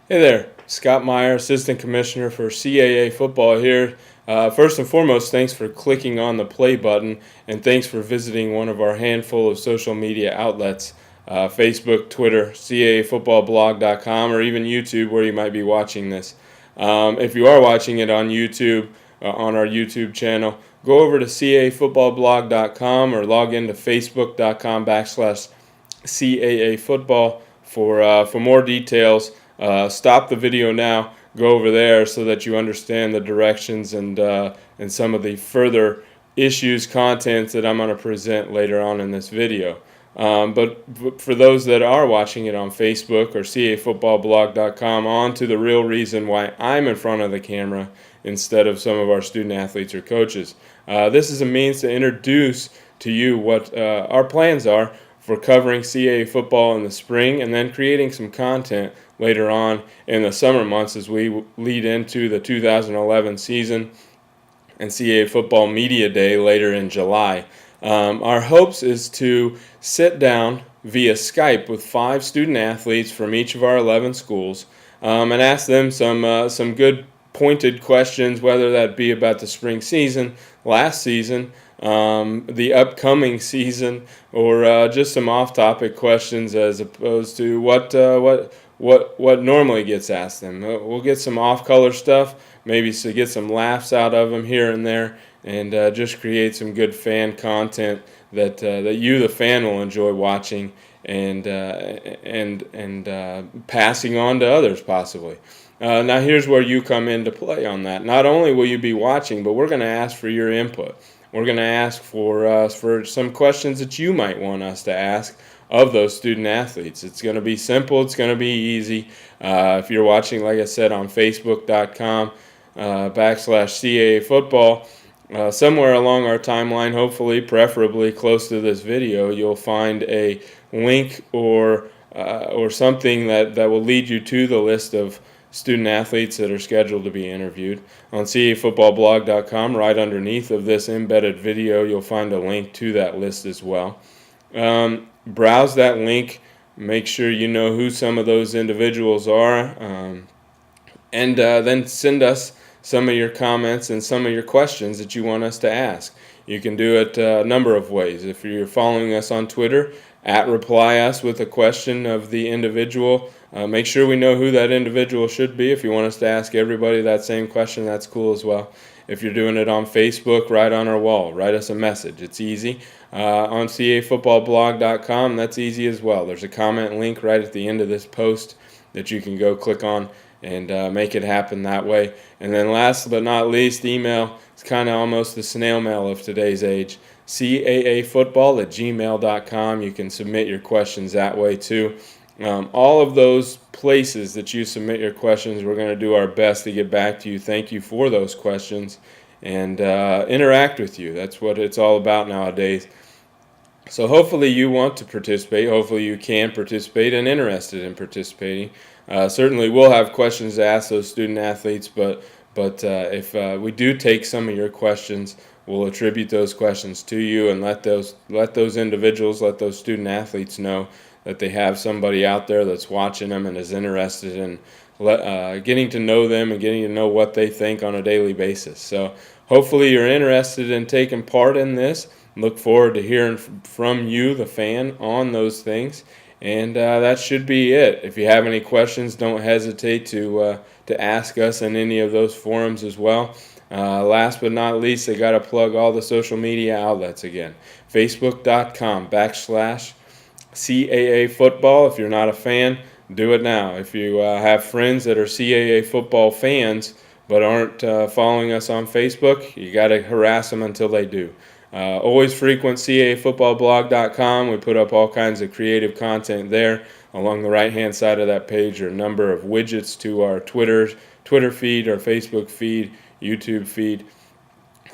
Hey there, Scott Meyer, Assistant Commissioner for CAA football here. First and foremost, thanks for clicking on the play button, and thanks for visiting one of our handful of social media outlets, Facebook, Twitter, CAAfootballblog.com, or even YouTube, where you might be watching this. If you are watching it on YouTube, on our YouTube channel, go over to CAAfootballblog.com or log into facebook.com/CAA football for more details. Stop the video now, go over there so that you understand the directions and some of the further issues, contents that I'm going to present later on in this video. But for those that are watching it on Facebook or cafootballblog.com, on to the real reason why I'm in front of the camera instead of some of our student athletes or coaches. This is a means to introduce to you what our plans are for covering CAA football in the spring and then creating some content later on in the summer months as we lead into the 2011 season and CAA Football Media Day later in July. Our hopes is to sit down via Skype with 5 student athletes from each of our 11 schools and ask them some good pointed questions, whether that be about the spring season, last season, the upcoming season, or just some off-topic questions as opposed to what normally gets asked them. We'll get some off-color stuff, maybe to get some laughs out of them here and there, and just create some good fan content that you, the fan, will enjoy watching and passing on to others possibly. Now here's where you come into play on that. Not only will you be watching, but we're going to ask for your input. We're going to ask for some questions that you might want us to ask of those student athletes. It's going to be simple. It's going to be easy. If you're watching, like I said, on Facebook.com /CAA football, somewhere along our timeline, hopefully, preferably close to this video, you'll find a link or something that will lead you to the list of student athletes that are scheduled to be interviewed. On cafootballblog.com, right underneath of this embedded video, you'll find a link to that list as well. Browse that link, make sure you know who some of those individuals are, and then send us some of your comments and some of your questions that you want us to ask. You can do it a number of ways. If you're following us on Twitter, @reply us with a question of the individual. Make sure we know who that individual should be. If you want us to ask everybody that same question, that's cool as well. If you're doing it on Facebook, right on our wall, write us a message. It's easy. On cafootballblog.com, that's easy as well. There's a comment link right at the end of this post that you can go click on and make it happen that way. And then last but not least, email. It's kind of almost the snail mail of today's age. CAAfootball@gmail.com. You can submit your questions that way too. All of those places that you submit your questions, we're going to do our best to get back to you. Thank you for those questions and interact with you. That's what it's all about nowadays. So hopefully you want to participate. Hopefully you can participate and interested in participating. Certainly we'll have questions to ask those student athletes, but if we do take some of your questions, we'll attribute those questions to you and let those individuals, let those student athletes know that they have somebody out there that's watching them and is interested in getting to know them and getting to know what they think on a daily basis. So hopefully you're interested in taking part in this. Look forward to hearing from you, the fan, on those things. And that should be it. If you have any questions, don't hesitate to ask us in any of those forums as well. Last but not least, I got to plug all the social media outlets again. Facebook.com /CAA football. If you're not a fan, do it now. If you have friends that are CAA football fans but aren't following us on Facebook, you got to harass them until they do. Always frequent CAAfootballblog.com. We put up all kinds of creative content there. Along the right-hand side of that page are a number of widgets to our Twitter feed, our Facebook feed, YouTube feed.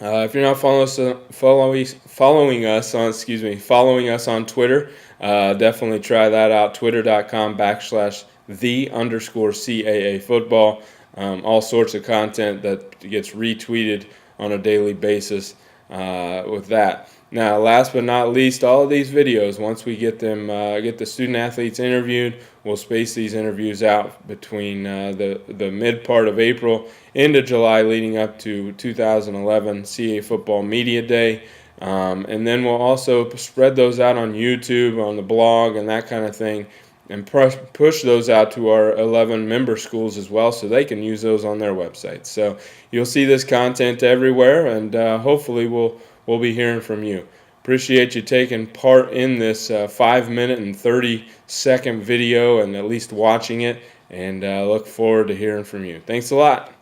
If you're not following us on Twitter, definitely try that out. Twitter.com /the_CAA football. All sorts of content that gets retweeted on a daily basis with that. Now, last but not least, all of these videos, once we get them, get the student athletes interviewed, We'll space these interviews out between the mid part of April into July, leading up to 2011 CAA Football Media Day. And then we'll also spread those out on YouTube, on the blog, and that kind of thing, and push those out to our 11 member schools as well, so they can use those on their websites. So you'll see this content everywhere, and hopefully we'll be hearing from you. Appreciate you taking part in this 5-minute and 30-second video and at least watching it, and look forward to hearing from you. Thanks a lot.